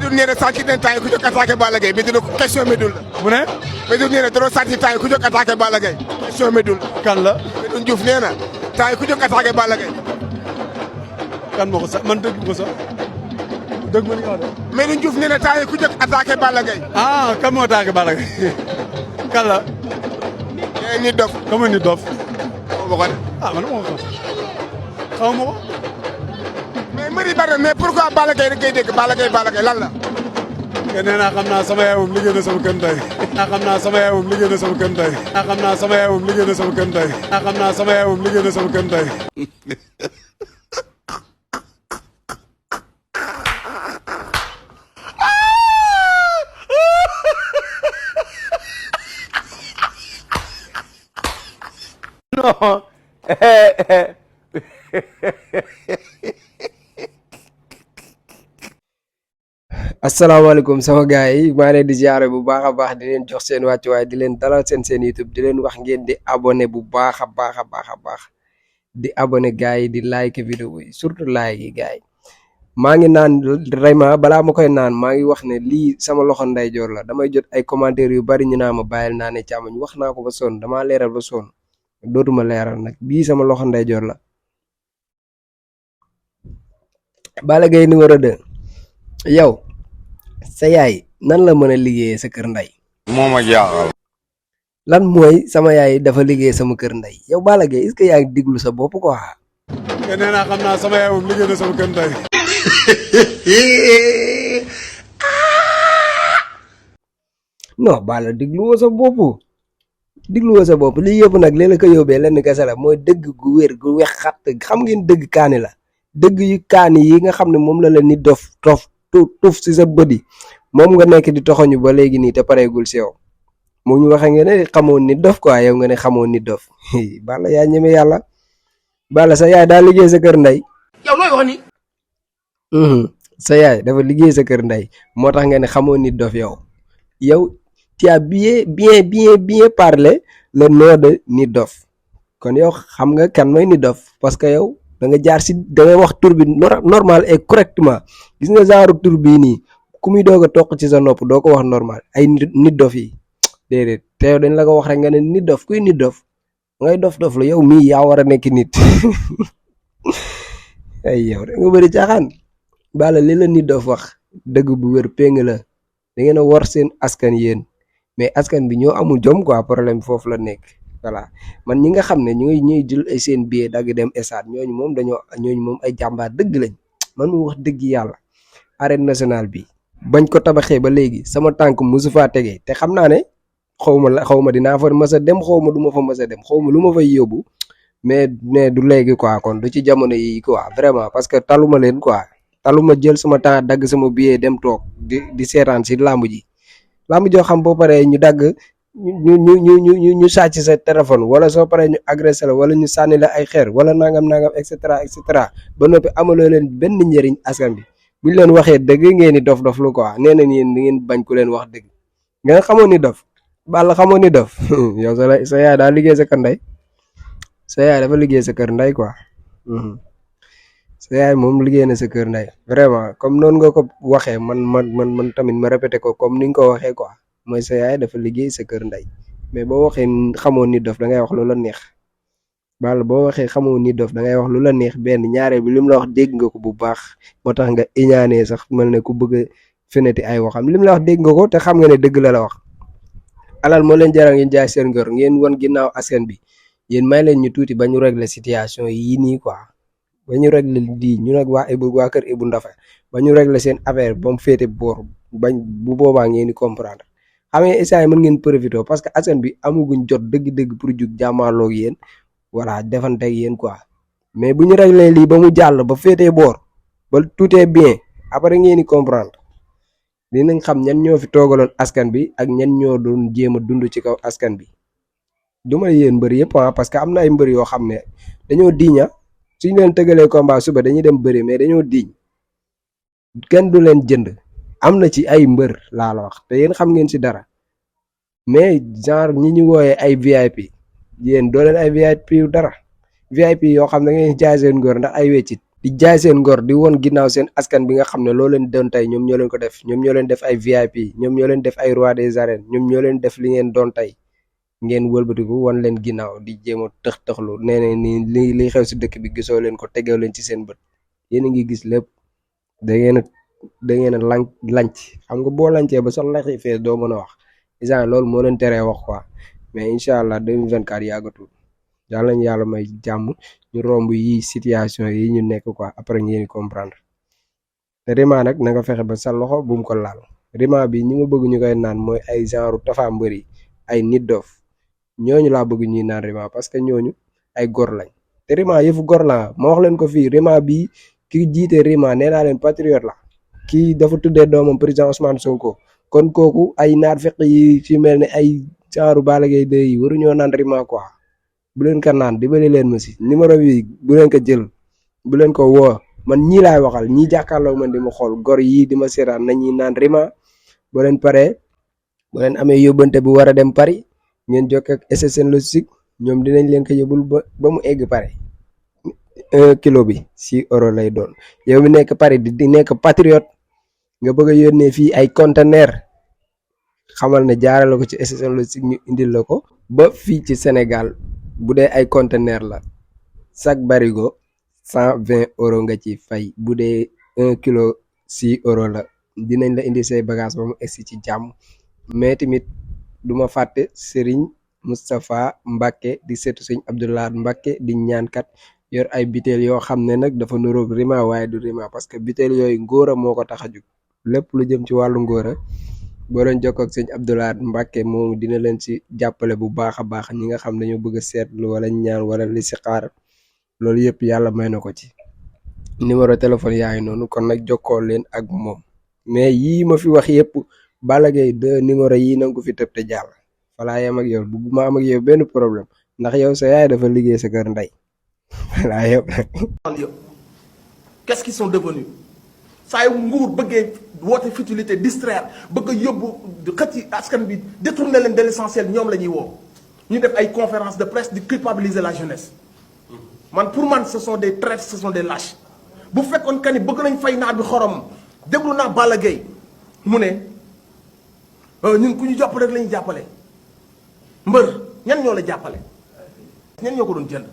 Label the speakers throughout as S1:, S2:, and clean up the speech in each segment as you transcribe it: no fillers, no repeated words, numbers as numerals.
S1: Médoune nee na sànq nañ temps yi ku jóg attaqué Balla Gaye Médoune question Médoune la.
S2: mu ne.
S1: Médoune nee na dañoo sànq temps yi ku jóg attaqué Balla Gaye question Médoune la.
S2: kan la.
S1: Médoune Diouf nee na temps yi ku jóg attaqué Balla Gaye.
S2: kan moo ko sax man dëgg ko sax dëgg ma li nga wax de.
S1: Médoune Diouf nee na temps yi ku jóg attaqué Balla Gaye.
S2: ah kan moo attaqué Balla Gaye kan la.
S1: nee nit dof.
S2: comme ni dof.
S1: xaw ma ko de.
S2: ah man moo ko xaw ma ko.
S1: mais mbir yi bari na mais pourquoi Balla Gaye rek ngay dégg Balla Gaye lan la.
S2: te nee naa xam naa sama yaay moom liggéey na sama kën tey. naa xam naa sama yaay moom liggéey na sama kën tey. naa xam naa sama yaay moom liggéey na sama kën tey. naa xam naa sama yaay moom liggéey na sama kën tey.
S3: non. asalaamaaleykum sama gars yi maa leen di ziare bu baax a baax di leen jox seen wàccuwaay di leen dalal seen YouTube di leen wax ngeen di abonné bu baax a baax di abonné gars yi di like vidéo yi surtout like yi gars yi maa ngi naan vraiment balaa ma koy naan maa ngi wax ne lii sama loxo ndeyjoor la damay jot ay commentaires yu bari ñu naa ma bàyyil naa ne càmmoñ wax naa ko ba sonn damaa leeral ba sonn dootuma leeral nag bii sama loxo ndeyjoor la. Balla Gaye numéro 2 yow sa yaay nan la mën a liggéeyee sa kër ndey.
S4: moo ma jaaxal.
S3: lan mooy sama yaay dafa liggéey sama kër ndey yow Balla Gaye est-ce que yaa ngi diglu sa bopp quoi.
S2: te nee naa xam naa sama yaay moom liggéey na sama kën tey.
S3: non Balla digluwoo sa bopp digluwoo sa bopp lii yëpp nag léeg la ko yóbbee lenn kese la mooy dëgg gu wér gu wex xat xam ngeen dëgg kaani la dëgg yu kaani yi nga xam ne moom la nit dof tuuf si sa bët yi moom nga nekk di toxoñu ba léegi nii te pareegul si yow mu ñu waxee nga ne xamoon nit dof quoi yow nga ne xamoon nit dof Balla yaa ñeme yàlla Balla sa yaay daa liggéey sa kër ndey.
S1: yow looy wax ni.
S3: sa yaay dafa liggéey sa kër ndey moo tax nga ne xamoon nit dof yow tu as bien parlé le nom de nit dof kon yow xam nga kan mooy nit dof parce que yow da nga jaar si da ngay wax tur bi normal et correctement gis nga genre tur bii nii ku muy doog a toq ci sa nopp doo ko wax normal ay nit dof yi déedéet te yow dañ la ko wax rek nga ne nit dof kuy nit dof ngay dof la yow mii yaa war a nekk nit ay yow da nga bëri caaxaan Balla li la nit dof wax dëgg bu wér péng la da ngeen a war seen askan yéen mais askan bi ñoo amul jom quoi problème foofu la nekk voilà man ñi nga xam ne ñuy jël ay seen billet dagg dem stade ñooñu moom ay jàmbaar dëgg lañ man mu wax dëgg yàlla arène nationale bi bañ ko tabaxee ba léegi sama tànk mosu faa tegee te xam naa ne xaw ma dinaa fa mës a dem xaw ma du ma fa mës a dem xaw ma lu ma fay yóbbu mais du léegi quoi kon du ci jamono yi quoi vraiment parce que taluma leen quoi taluma jël sama temps dagg sama billet dem toog di seetaan si làmb ji làmb joo xam boo paree ñu dagg ñu sàcc sa téléphone wala soo paree ñu agressé la wala ñu sànni la ay xeer wala nangam et cetera ba noppi amaloo leen benn njëriñ askan bi buñ leen waxee dëgg ngeen ni dof lu quoi nee na ni ngeen bañ ku leen wax dëgg ngeen xamoon ni dof Balla xamoon ni dof yow sa yaay daa liggéey sa kër ndey sa yaay dafa liggéey sa kër ndey quoi sa yaay moom liggéey na sa kër ndey vraiment comme noonu nga ko waxee man tamit ma répété ko comme ni nga ko waxee quoi mooy sa yaay dafa liggéey sa kër ndey mais boo waxee xamoon ni dof da ngay wax lu la neex Balla boo waxee xamoon ni dof da ngay wax lu la neex benn ñaareel bi lim la wax dégg nga ko bu baax moo tax nga iñaanee sax mel ne ku bëgg a feneti ay waxam lim la wax dégg nga ko te xam nga ne dëgg la wax alal moo leen jaral ngeen jaay seen ngor ngeen wan ginnaaw askan bi yéen may leen ñu tuuti ba ñu régler situation yi nii quoi ba ñu régler di ñu nag waa kër Ibou Ndafa ba ñu régler seen affaire ba mu féete boor bañ bu boobaa ngeen di comprendre xam nga instant mën ngeen profité parce que askan bi amuguñ jot dëgg-dëgg pour jug jàmmaarloog yéen voilà defanteeg yéen quoi mais bu ñu régler lii ba mu jàll ba féetee boor ba tout est bien après ngeen di comprendre dinañ xam ñan ñoo fi toogaloon askan bi ak ñan ñoo doon jéem a dund ci kaw askan bi duma yéen mbër yëpp parce que am na ay mbër yoo xam ne dañoo diña suñ leen tëgalee combat suba dañuy dem bëri mais dañoo diñ kenn du leen jënd am na ci ay mbër laa la wax te yéen xam ngeen ci dara mais genre ñi ñu wooyee ay VIP yéen doo leen ay VIP yu dara VIP yoo xam ne ngeen jaay seen ngor ndax ay weccit di jaay seen ngor di woon ginnaaw seen askan bi nga xam ne loo leen doon tey ñoom ñoo leen ko def ñoom ñoo leen def ay VIP ñoom ñoo leen def ay roi des arènes ñoom ñoo leen def li ngeen doon tey ngeen wëlbatiku wan leen ginnaaw di jéem a tëxlu nee na ni li xew si dëkk bi gisoo leen ko tegoo leen ci seen bët yéen a ngi gis lépp da ngeen a lanc xam nga boo lancee ba sa laxi fees doo mën a wax isa loolu moo leen teree wax quoi mais incha allah 2024 yàggatul yàlla nañu yàlla may jàmm ñu romb yi situation yi ñu nekk quoi après ngeen comprendre te rima nag na nga fexe ba sa loxo bu mu ko laal rima bi ñi ma bëgg ñu koy naan mooy ay genre Tapha Mbeur yi ay Nit Doff ñooñu laa bëgg ñuy naan rima parce que ñooñu ay gor lañ te rima yëfu gor la ma wax leen ko fii rima bi ki jiite rima nee naa leen patriote la kii dafa tuddee doomam président Ousmane Sonko kon kooku ay naat fekk yi ci mel ne ay genre Balla Gaye 2 yi waruñoo naan rima quoi bu leen ko naan dimbali leen ma si numéro bi bu leen ko jël bu leen ko woo man ñii laay waxal ñii jàkkaarloo man di ma xool gor yii di ma seetaan nañuy naan rima boo leen paree boo leen amee yóbbante bu war a dem Paris ngeen jokk ak SSN logistique ñoom dinañ leen ko yóbbul ba mu egg Paris 1 kilo bi 6 euros lay doon yow mi nekk Paris di nekk patriote nga bëgg a yónnee fii ay conteneur xamal ne jaarale ko ci SSN logistique ñu indil la ko ba fii ci Sénégal bu dee ay conteneur la chaque barigo 120 euros nga ci fay bu dee 1 kilo 6 euros la dinañ la indi say bagage ba mu egsi ci jàmm mais tamit duma fàtte Serigne Moustapha Mbacke di seetu sëñ Abdoulaye Mbacke di ñaankat yor ay biteel yoo xam ne nag dafa nuroog rima waaye du rima parce que biteel yooyu ngóora moo ko tax a jug lépp lu jëm ci wàllu ngóora boo leen jokkoo ak sëñ Abdoulaye Mbacke moomu dina leen ci jàppale bu baax a baax ñi nga xam ne dañoo bëgg a seetlu wala ñaan wala li si xaar loolu yëpp yàlla may na ko ci numéro téléphone yaa ngi noonu kon nag jokkoo leen ak moom mais yii ma fi wax yëpp Balla Gaye 2 numéro yii na nga ko fi tëb te jàll falaa yem ak yow bugguma am ak yow benn problème ndax yow sa yaay dafa liggéey sa kër ndey falaa yem
S4: qu'est-ce qu'ils sont devenus saa yu nguur bëggee woote futilité distraire bëgg a yóbbu xëcc askan bi détourner leen de l'essentiel ñoom la ñuy woo ñu def ay conférence de presse di culpabiliser la jeunesse man pour man ce sont des traîtres ce sont des lâches bu fekkoon que ni bëgg nañ fay naar bi xorom déglu naa Balla Gaye mu ne ñun ku ñu jàppale rek la ñuy jàppale mbër ñan ñoo la jàppale ñan ñoo ko doon jënd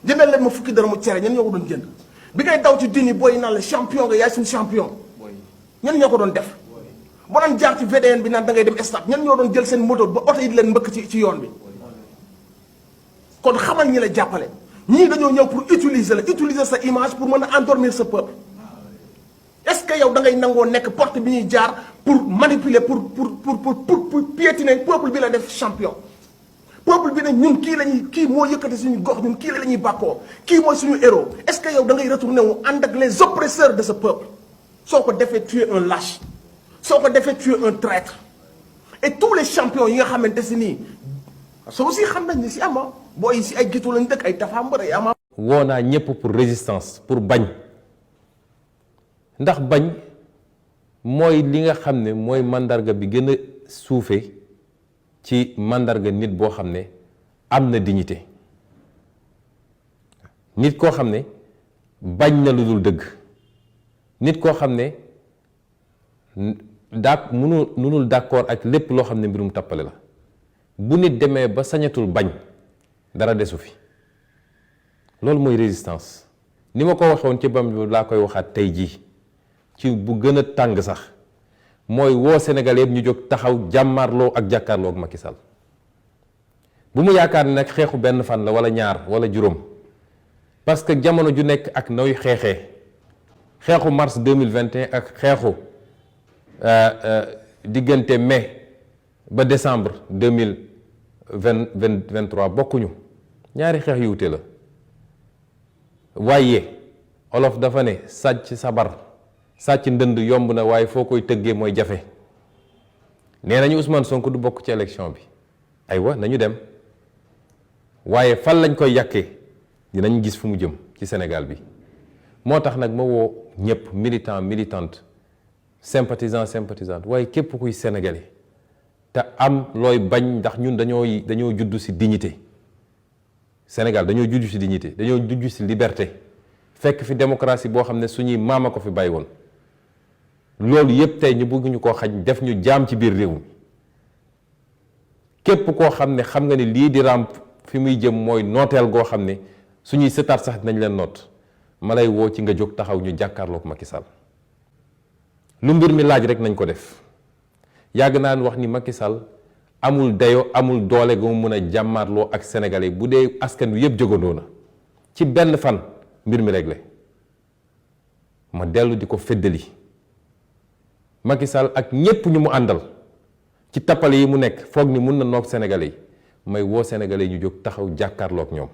S4: jëndal leen ma fukki dara mu cere ñan ñoo ko doon jënd bi ngay daw ci dini booy naan la champion nga yaay suñu champion ñan ñoo ko doon def boo doon jaar ci VDN bi naan da ngay dem stade ñan ñoo doon jël seen moto ba oto yi di leen mbëkk ci yoon bi kon xamal ñi la jàppale ñii dañoo ñëw pour utiliser sa image pour mën a endormir sa peuple est-ce que yow da ngay nangoo nekk porte bi ñuy jaar pour manipuler pour piétiner peuple bi la def champion peuple bi ne ñun kii moo yëkkati suñu gox ñun kii la ñuy bàkkoo kii mooy suñu héros est-ce que yow da ngay retourner wu ànd ak les oppresseurs de ce peuple soo ko defee tu es un lâche soo ko defee tu es un traître et tous les champions yi nga xamante si nii soo aussi xam nañ ni si ama booy si ay gitu lañ dëkk ay Tapha Mbeur ay ama
S5: woo naa ñëpp pour résistance pour bañ ndax bañ mooy li nga xam ne mooy mandarga bi gën a suufe ci mandarga nit boo xam ne am na dignité nit koo xam ne bañ na lu dul dëgg nit koo xam ne mënul d'accord ak lépp loo xam ne mbirum tappale la bu nit demee ba sañatul bañ dara desu fi loolu mooy résistance ni ma ko waxoon ci bam bi laa koy waxaat tey jii ci bu gën a tàng sax mooy woo Sénégal yëpp ñu jóg taxaw jàmmarloo ak jàkkaarloo ak Macky Sall bu mu yaakaar ne nag xeexu benn fan la wala ñaar wala juróom parce que jamono ju nekk ak nooy xeexee xeexu mars 2021 ak xeexu diggante mai ba décembre 2023 bokkuñu ñaari xeex yu wute la waaye olof dafa ne sàcc sabar sàcc ndënd yomb na waaye foo koy tëggee mooy jafe nee nañu Ousmane Sonko du bokk ci élection bi aywa nañu dem waaye fan lañ koy yàkkee dinañ gis fu mu jëm ci Sénégal bi moo tax nag ma woo ñëpp militant militante sympathisant sympathisante waaye képp kuy sénégalais te am looy bañ ndax ñun dañoo juddu ci dignité Sénégal dañoo juddu ci dignité dañoo juddu ci liberté fekk fi démocratie boo xam ne suñuy maama ko fi bàyyi woon loolu yépp tey ñu bëgg ñu koo xañ def ñu jaam ci biir réew mi képp koo xam ne xam nga ni lii di raam fi muy jëm mooy nooteel goo xam ne suñuy sëtaat sax nañ leen noot ma lay woo ci nga jóg taxaw ñu jàkkaarloog Macky Sall lu mbir mi laaj rek nañ ko def yàgg naa wax ni Macky Sall amul dayo amul doole gu mu mën a jàmmaarloo ak sénégalais bu dee askan wi yëpp jógandoo na ci benn fan mbir mi réglé ma dellu di ko feddali Macky Sall ak ñépp ñu mu àndal ci tappale yi mu nekk foog ni mun na noog sénégalais yi may woo sénégalais yi ñu jóg taxaw jàkkaarloog ñoom